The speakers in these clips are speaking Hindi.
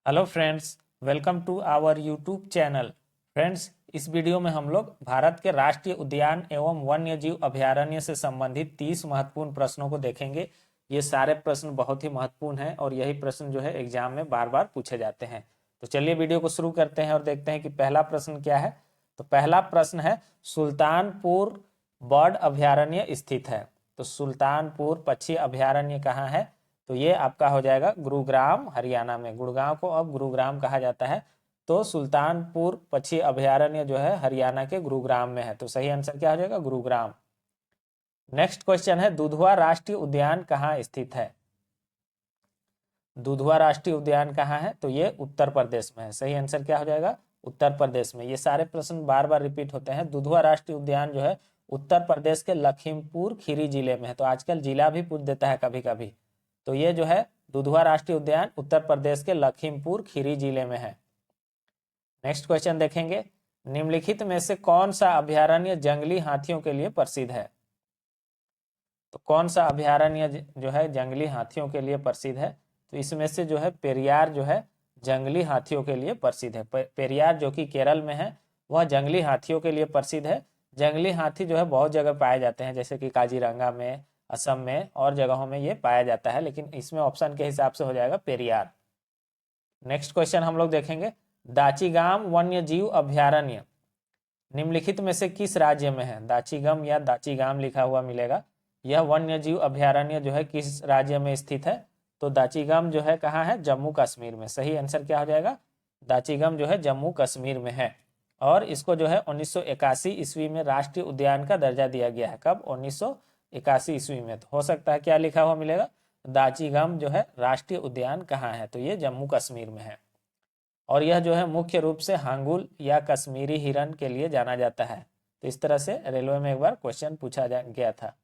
Hello friends, welcome to our YouTube channel. Friends, इस वीडियो में हम लोग भारत के राष्ट्रीय उद्यान एवं वन्य जीव अभयारण्य से संबंधित 30 महत्वपूर्ण प्रश्नों को देखेंगे। ये सारे प्रश्न बहुत ही महत्वपूर्ण हैं और यही प्रश्न जो है एग्जाम में बार बार पूछे जाते हैं। तो चलिए वीडियो को शुरू करते हैं और देखते हैं कि पहला प्रश्न क्या है। तो पहला प्रश्न है, सुल्तानपुर बर्ड अभयारण्य स्थित है। तो सुल्तानपुर पक्षी अभयारण्य कहाँ है? तो ये आपका हो जाएगा गुरुग्राम, हरियाणा में। गुड़गांव को अब गुरुग्राम कहा जाता है। तो सुल्तानपुर पक्षी अभयारण्य जो है हरियाणा के गुरुग्राम में है। तो सही आंसर क्या हो जाएगा? गुरुग्राम। नेक्स्ट क्वेश्चन है, दुधवा राष्ट्रीय उद्यान कहाँ स्थित है? दुधवा राष्ट्रीय उद्यान कहाँ है? तो ये उत्तर प्रदेश में है। सही आंसर क्या हो जाएगा? उत्तर प्रदेश में। ये सारे प्रश्न बार बार रिपीट होते हैं। दुधवा राष्ट्रीय उद्यान जो है उत्तर प्रदेश के लखीमपुर खीरी जिले में है। तो आजकल जिला भी पूछ देता है कभी कभी। तो ये जो है दुधवा राष्ट्रीय उद्यान उत्तर प्रदेश के लखीमपुर खीरी जिले में है। नेक्स्ट क्वेश्चन देखेंगे, निम्नलिखित में से कौन सा अभयारण्य जंगली हाथियों के लिए प्रसिद्ध है? तो कौन सा अभयारण्य जो है जंगली हाथियों के लिए प्रसिद्ध है? तो इसमें से जो है पेरियार जो है जंगली हाथियों के लिए प्रसिद्ध है। पेरियार जो कि केरल में है, वह जंगली हाथियों के लिए प्रसिद्ध है। जंगली हाथी जो है बहुत जगह पाए जाते हैं, जैसे कि काजीरंगा में, असम में और जगहों में ये पाया जाता है, लेकिन इसमें ऑप्शन के हिसाब से हो जाएगा पेरियार। नेक्स्ट क्वेश्चन हम लोग देखेंगे, दाचीगाम वन्य जीव अभयारण्य निम्नलिखित में से किस राज्य में है? दाचीगम या दाचीगाम लिखा हुआ मिलेगा। यह वन्य जीव अभयारण्य जो है किस राज्य में स्थित है? तो दाचीगम जो है कहाँ है? जम्मू कश्मीर में। सही आंसर क्या हो जाएगा? दाचीगम जो है जम्मू कश्मीर में है। और इसको जो है 1981 ईस्वी में राष्ट्रीय उद्यान का दर्जा दिया गया है। कब? 1981 ईस्वी में। तो हो सकता है क्या लिखा हुआ मिलेगा? दाचीगम जो है राष्ट्रीय उद्यान कहाँ है? तो ये जम्मू कश्मीर में है। और यह जो है मुख्य रूप से हांगुल या कश्मीरी हिरन के लिए जाना जाता है। तो इस तरह से रेलवे में एक बार क्वेश्चन पूछा गया था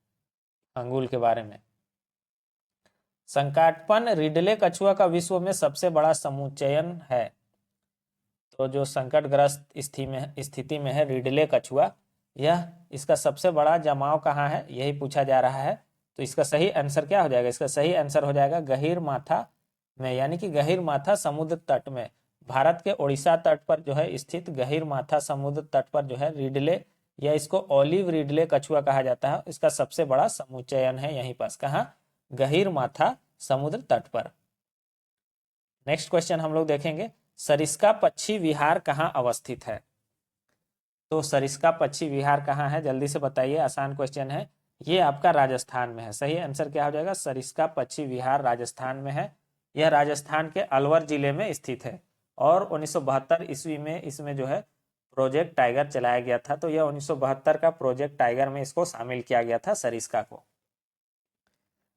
हांगुल के बारे में। संकाटपन रिडले कछुआ का विश्व में सबसे बड़ा समुच्चयन है। तो जो संकटग्रस्त स्थिति में है रिडले कछुआ, यह इसका सबसे बड़ा जमाव कहाँ है, यही पूछा जा रहा है। तो इसका सही आंसर क्या हो जाएगा? इसका सही आंसर हो जाएगा गहीर माथा में, यानी कि गहीर माथा समुद्र तट में। भारत के उड़ीसा तट पर जो है स्थित गहीर माथा समुद्र तट पर जो है रिडले या इसको ओलिव रिडले कछुआ कहा जाता है। इसका सबसे बड़ा समुच्चयन है यहीं पास। कहाँ? गहीर माथा समुद्र तट पर। नेक्स्ट क्वेश्चन हम लोग देखेंगे, सरिस्का पक्षी विहार कहाँ अवस्थित है? तो सरिस्का पक्षी विहार कहाँ है, जल्दी से बताइए, आसान क्वेश्चन है। ये आपका राजस्थान में है। सही आंसर क्या हो जाएगा? सरिस्का पक्षी विहार राजस्थान में है। यह राजस्थान के अलवर जिले में स्थित है। और 1972 ईस्वी में इसमें जो है प्रोजेक्ट टाइगर चलाया गया था। तो यह 1972 का प्रोजेक्ट टाइगर में इसको शामिल किया गया था, सरिस्का को।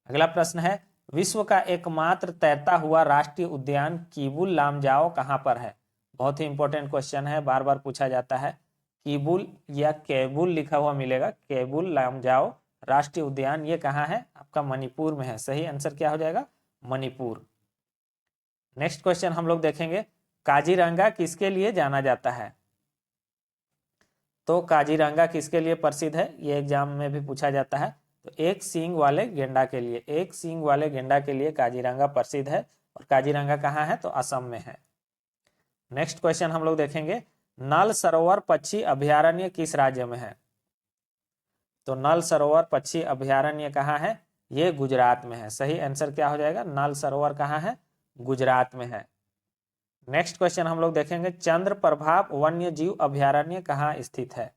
अगला प्रश्न है, विश्व का एकमात्र तैरता हुआ राष्ट्रीय उद्यान कीबुल लामजाओ कहाँ पर है? बहुत ही इंपॉर्टेंट क्वेश्चन है, बार बार पूछा जाता है। कीबुल या केबुल लिखा हुआ मिलेगा। केबुल लामजाओ राष्ट्रीय उद्यान ये कहाँ है? आपका मणिपुर में है। सही आंसर क्या हो जाएगा? मणिपुर। नेक्स्ट क्वेश्चन हम लोग देखेंगे, काजीरंगा किसके लिए जाना जाता है? तो काजीरंगा किसके लिए प्रसिद्ध है, ये एग्जाम में भी पूछा जाता है। तो एक सींग वाले गेंडा के लिए, एक सींग वाले गेंडा के लिए काजीरंगा प्रसिद्ध है। और काजीरंगा कहाँ है? तो असम में है। नेक्स्ट क्वेश्चन हम लोग देखेंगे, नल सरोवर पक्षी अभयारण्य किस राज्य में है? तो नल सरोवर पक्षी अभयारण्य कहाँ है? ये गुजरात में है। सही आंसर क्या हो जाएगा? नल सरोवर कहाँ है? गुजरात में है। नेक्स्ट क्वेश्चन हम लोग देखेंगे, चंद्र प्रभाव वन्य जीव अभयारण्य कहाँ स्थित है?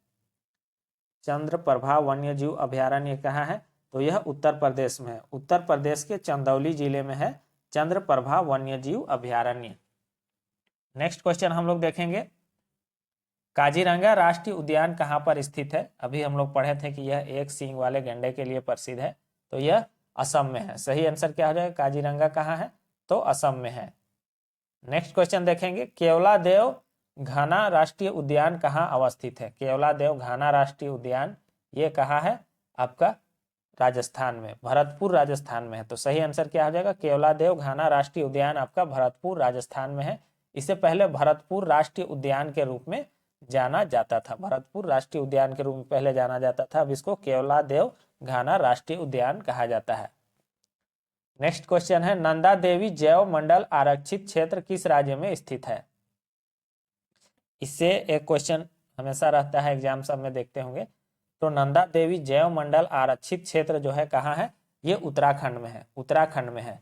चंद्र प्रभाव वन्य जीव अभयारण्य कहाँ है? तो यह उत्तर प्रदेश में है। उत्तर प्रदेश के चंदौली जिले में है चंद्र प्रभाव वन्य जीव अभयारण्य। नेक्स्ट क्वेश्चन हम लोग देखेंगे, काजीरंगा राष्ट्रीय उद्यान कहाँ पर स्थित है? अभी हम लोग पढ़े थे कि यह एक सींग वाले गैंडे के लिए प्रसिद्ध है। तो यह असम में है। सही आंसर क्या हो जाएगा? काजीरंगा कहाँ है? तो असम में है। नेक्स्ट क्वेश्चन देखेंगे, केवलादेव घाना राष्ट्रीय उद्यान कहाँ अवस्थित है? केवलादेव घाना राष्ट्रीय उद्यान ये कहाँ है? आपका राजस्थान में, भरतपुर राजस्थान में है। तो सही आंसर क्या हो जाएगा? केवलादेव घाना राष्ट्रीय उद्यान आपका भरतपुर राजस्थान में है। इसे पहले भरतपुर राष्ट्रीय उद्यान के रूप में जाना जाता था। भरतपुर राष्ट्रीय उद्यान के रूप में पहले जाना जाता था, अब इसको केवलादेव घाना राष्ट्रीय उद्यान कहा जाता है। नेक्स्ट क्वेश्चन है नंदा देवी जैव मंडल आरक्षित क्षेत्र किस राज्य में स्थित है। इससे एक क्वेश्चन हमेशा रहता है, एग्जाम सब में देखते होंगे। तो नंदा देवी जैव मंडल आरक्षित क्षेत्र जो है कहाँ है, ये उत्तराखंड में है, उत्तराखंड में है।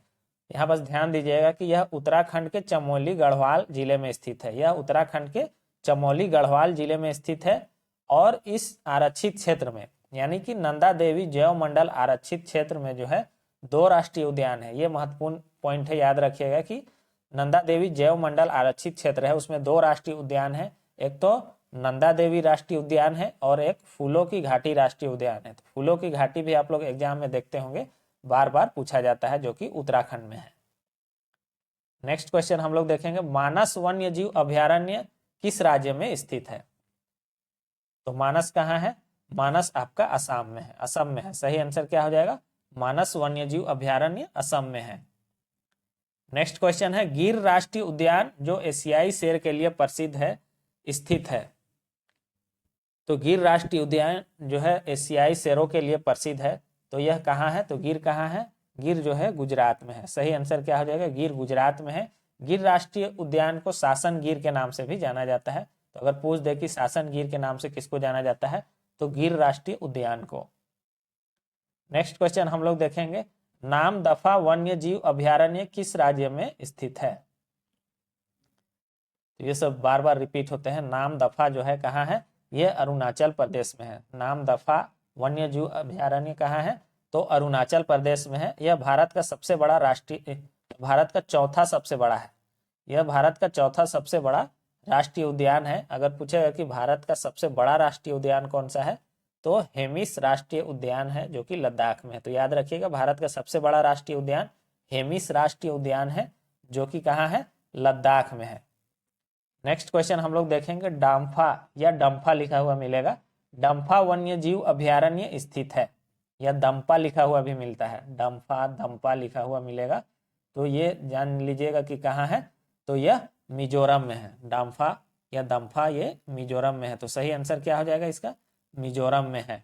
यहाँ बस ध्यान दीजिएगा कि यह उत्तराखंड के चमोली गढ़वाल जिले में स्थित है, यह उत्तराखंड के चमोली गढ़वाल जिले में स्थित है। और इस आरक्षित क्षेत्र में यानी कि नंदा देवी जैव मंडल आरक्षित क्षेत्र में जो है 2 राष्ट्रीय उद्यान है। ये महत्वपूर्ण पॉइंट है, याद रखिएगा कि नंदा देवी जैव मंडल आरक्षित क्षेत्र है, उसमें 2 राष्ट्रीय उद्यान है। एक तो नंदा देवी राष्ट्रीय उद्यान है और एक फूलों की घाटी राष्ट्रीय उद्यान है। तो फूलों की घाटी भी आप लोग एग्जाम में देखते होंगे, बार बार पूछा जाता है, जो कि उत्तराखंड में है। नेक्स्ट क्वेश्चन हम लोग देखेंगे मानस वन्य जीव अभयारण्य किस राज्य में स्थित है। तो मानस कहाँ है, मानस आपका असम में है, असम में है। सही आंसर क्या हो जाएगा, मानस वन्य जीव अभयारण्य असम में है। नेक्स्ट क्वेश्चन है गिर राष्ट्रीय उद्यान जो एशियाई शेर के लिए प्रसिद्ध है स्थित है। तो गिर राष्ट्रीय उद्यान जो है एशियाई शेरों के लिए प्रसिद्ध है, तो यह कहाँ है, तो गिर कहाँ है, गिर जो है गुजरात में है। सही आंसर क्या हो जाएगा, गिर गुजरात में है। गिर राष्ट्रीय उद्यान को शासन गिर के नाम से भी जाना जाता है। तो अगर पूछ दे कि शासन गिर के नाम से किसको जाना जाता है, तो गिर राष्ट्रीय उद्यान को। नेक्स्ट क्वेश्चन हम लोग देखेंगे नाम दफा वन्य जीव अभयारण्य किस राज्य में स्थित है। तो ये सब बार बार रिपीट होते हैं। नाम दफा जो है कहाँ है, ये अरुणाचल प्रदेश में है। नाम दफा वन्य जीव अभयारण्य कहाँ है, तो अरुणाचल प्रदेश में है। यह भारत का सबसे बड़ा राष्ट्रीय, भारत का चौथा सबसे बड़ा है। यह भारत का चौथा सबसे बड़ा राष्ट्रीय उद्यान है। अगर पूछेगा कि भारत का सबसे बड़ा राष्ट्रीय उद्यान कौन सा है, तो हेमिस राष्ट्रीय उद्यान है जो कि लद्दाख में है। तो याद रखिएगा भारत का सबसे बड़ा राष्ट्रीय उद्यान हेमिस राष्ट्रीय उद्यान है जो कि कहाँ है, लद्दाख में है। नेक्स्ट क्वेश्चन हम लोग देखेंगे डाम्फा या डम्फा लिखा हुआ मिलेगा, डम्फा वन्य जीव अभयारण्य स्थित है, या दम्पा लिखा हुआ भी मिलता है, डम्फा दम्पा लिखा हुआ मिलेगा। तो ये जान लीजिएगा कि कहाँ है, तो यह मिजोरम में है। डाम्फा या दम्फा ये मिजोरम में है। तो सही आंसर क्या हो जाएगा इसका, मिजोरम में है।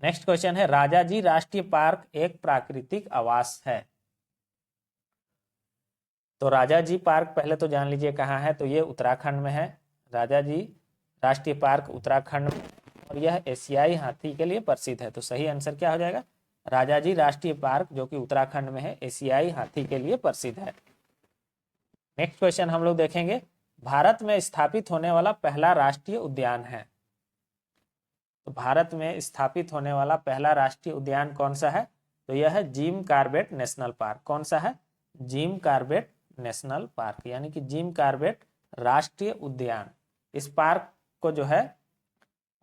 नेक्स्ट क्वेश्चन है राजाजी राष्ट्रीय पार्क एक प्राकृतिक आवास है। तो राजाजी पार्क पहले तो जान लीजिए कहाँ है, तो ये उत्तराखंड में है। राजाजी राष्ट्रीय पार्क उत्तराखंड में, और यह एशियाई हाथी के लिए प्रसिद्ध है। तो सही आंसर क्या हो जाएगा, राजाजी राष्ट्रीय पार्क जो कि उत्तराखंड में है, एशियाई हाथी के लिए प्रसिद्ध है। नेक्स्ट क्वेश्चन हम लोग देखेंगे भारत में स्थापित होने वाला पहला राष्ट्रीय उद्यान है। तो भारत में स्थापित होने वाला पहला राष्ट्रीय उद्यान कौन सा है, तो यह है जिम कॉर्बेट नेशनल पार्क। कौन सा है, जिम कॉर्बेट नेशनल पार्क, यानी कि जिम कॉर्बेट राष्ट्रीय उद्यान। इस पार्क को जो है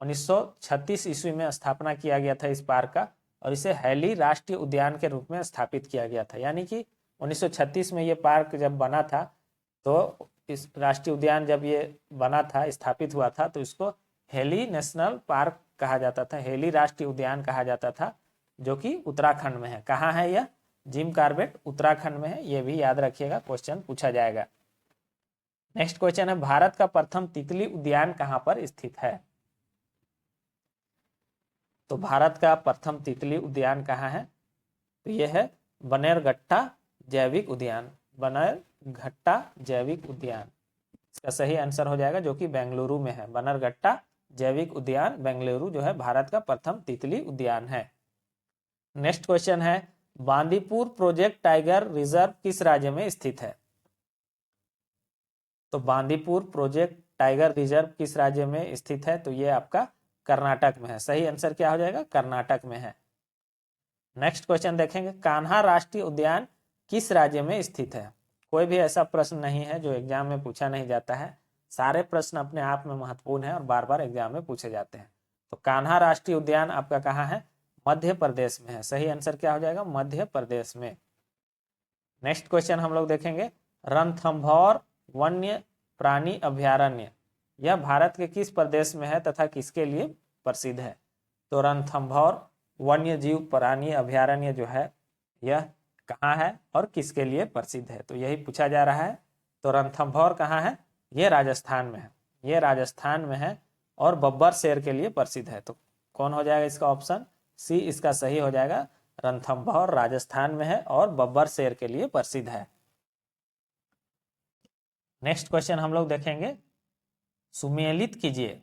1936 ईस्वी में स्थापना किया गया था इस पार्क का, और इसे हैली राष्ट्रीय उद्यान के रूप में स्थापित किया गया था। यानी कि 1936 में ये पार्क जब बना था, तो इस राष्ट्रीय उद्यान जब ये बना था, स्थापित हुआ था, तो इसको हेली नेशनल पार्क कहा जाता था, हेली राष्ट्रीय उद्यान कहा जाता था, जो कि उत्तराखंड में है। कहाँ है यह, जिम कॉर्बेट उत्तराखंड में है। ये भी याद रखिएगा, क्वेश्चन पूछा जाएगा। नेक्स्ट क्वेश्चन है भारत का प्रथम तितली उद्यान कहाँ पर स्थित है। तो भारत का प्रथम तितली उद्यान कहाँ है, तो यह है बनेरघट्टा जैविक उद्यान, बनेरघट्टा जैविक उद्यान इसका सही आंसर हो जाएगा, जो कि बेंगलुरु में है। बनेरघट्टा जैविक उद्यान बेंगलुरु जो है भारत का प्रथम तितली उद्यान है। नेक्स्ट क्वेश्चन है बांदीपुर प्रोजेक्ट टाइगर रिजर्व किस राज्य में स्थित है। तो बांदीपुर प्रोजेक्ट टाइगर रिजर्व किस राज्य में स्थित है, तो ये आपका कर्नाटक में है। सही आंसर क्या हो जाएगा, कर्नाटक में है। नेक्स्ट क्वेश्चन देखेंगे कान्हा राष्ट्रीय उद्यान किस राज्य में स्थित है। कोई भी ऐसा प्रश्न नहीं है जो एग्जाम में पूछा नहीं जाता है, सारे प्रश्न अपने आप में महत्वपूर्ण है और बार बार एग्जाम में पूछे जाते हैं। तो कान्हा राष्ट्रीय उद्यान आपका कहाँ है, मध्य प्रदेश में है। सही आंसर क्या हो जाएगा, मध्य प्रदेश में। नेक्स्ट क्वेश्चन हम लोग देखेंगे रणथंभौर वन्य प्राणी अभयारण्य, यह भारत के किस प्रदेश में है तथा किसके लिए प्रसिद्ध है। तो रणथंभौर वन्य जीव प्राणी अभयारण्य जो है यह कहाँ है और किसके लिए प्रसिद्ध है, तो यही पूछा जा रहा है। तो रणथंभौर कहाँ है, ये राजस्थान में है, ये राजस्थान में है और बब्बर शेर के लिए प्रसिद्ध है। तो कौन हो जाएगा इसका ऑप्शन सी, इसका सही हो जाएगा रणथंभौर राजस्थान में है और बब्बर शेर के लिए प्रसिद्ध है। नेक्स्ट क्वेश्चन हम लोग देखेंगे, सुमेलित कीजिए।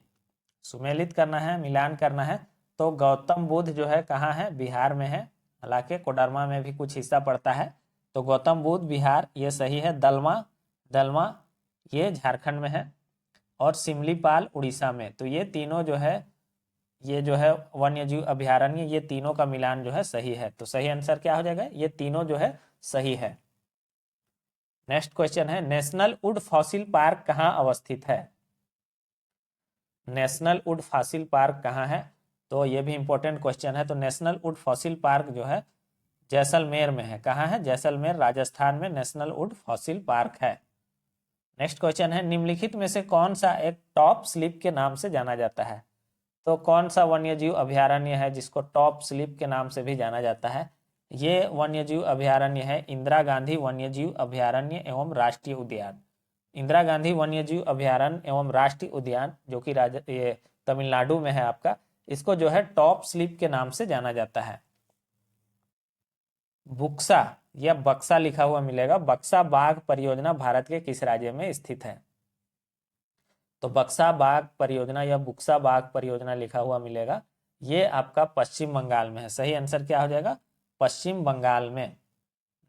सुमेलित करना है, मिलान करना है। तो गौतम बुद्ध जो है कहाँ है? बिहार में है, हालांकि कोडरमा में भी कुछ हिस्सा पड़ता है। तो गौतम बुद्ध बिहार, ये सही है। दलमा ये झारखंड में है, और सिमलीपाल उड़ीसा में। तो ये तीनों जो है, ये जो है वन्यजीव अभयारण्य, ये तीनों का मिलान जो है सही है। तो सही आंसर क्या हो जाएगा? ये तीनों जो है सही है। नेक्स्ट क्वेश्चन है, नेशनल वुड फॉसिल पार्क कहाँ अवस्थित है? नेशनल वुड फॉसिल पार्क कहाँ है? तो ये भी इंपॉर्टेंट क्वेश्चन है। तो नेशनल वुड फॉसिल पार्क जो है जैसलमेर में है। कहाँ है? जैसलमेर राजस्थान में नेशनल वुड फॉसिल पार्क है। नेक्स्ट क्वेश्चन है, निम्नलिखित में से कौन सा एक टॉप स्लिप के नाम से जाना जाता है? तो कौन सा वन्यजीव अभयारण्य है जिसको टॉप स्लिप के नाम से भी जाना जाता है? ये वन्यजीव अभयारण्य है इंदिरा गांधी वन्यजीव अभयारण्य एवं राष्ट्रीय उद्यान। इंदिरा गांधी वन्यजीव अभयारण्य एवं राष्ट्रीय उद्यान, जो कि ये तमिलनाडु में है आपका, इसको जो है टॉप स्लिप के नाम से जाना जाता है। बुक्सा या बक्सा लिखा हुआ मिलेगा। बक्सा बाघ परियोजना भारत के किस राज्य में स्थित है? तो बक्सा बाघ परियोजना या बुक्सा बाघ परियोजना लिखा हुआ मिलेगा, ये आपका पश्चिम बंगाल में है। सही आंसर क्या हो जाएगा? पश्चिम बंगाल में।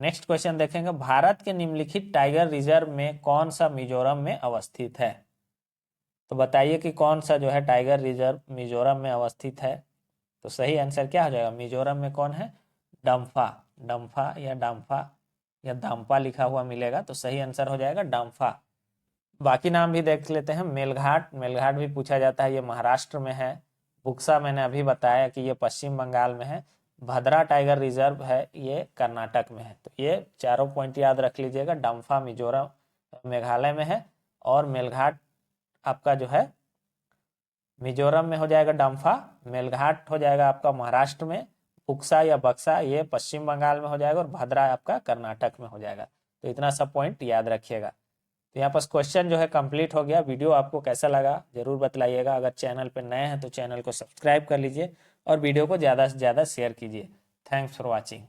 नेक्स्ट क्वेश्चन देखेंगे, भारत के निम्नलिखित टाइगर रिजर्व में कौन सा मिजोरम में अवस्थित है? तो बताइए कि कौन सा जो है टाइगर रिजर्व मिजोरम में अवस्थित है। तो सही आंसर क्या हो जाएगा? मिजोरम में कौन है? डम्फा। डम्फा या डाम्फा या दाम्पा लिखा हुआ मिलेगा। तो सही आंसर हो जाएगा डम्फा। बाकी नाम भी देख लेते हैं। मेलघाट, मेलघाट भी पूछा जाता है, ये महाराष्ट्र में है। बुक्सा मैंने अभी बताया कि ये पश्चिम बंगाल में है। भद्रा टाइगर रिजर्व है, ये कर्नाटक में है। तो ये चारों पॉइंट याद रख लीजिएगा। डम्फा मिजोरम मेघालय में है, और मेलघाट आपका जो है मिजोरम में हो जाएगा डम्फा। मेलघाट हो जाएगा आपका महाराष्ट्र में। बुक्सा या बक्सा ये पश्चिम बंगाल में हो जाएगा, और भद्रा आपका कर्नाटक में हो जाएगा। तो इतना सब पॉइंट याद रखिएगा। तो यहाँ पर क्वेश्चन जो है कंप्लीट हो गया। वीडियो आपको कैसा लगा जरूर बताइएगा। अगर चैनल पर नए हैं तो चैनल को सब्सक्राइब कर लीजिए और वीडियो को ज़्यादा से ज़्यादा शेयर कीजिए। Thanks for watching.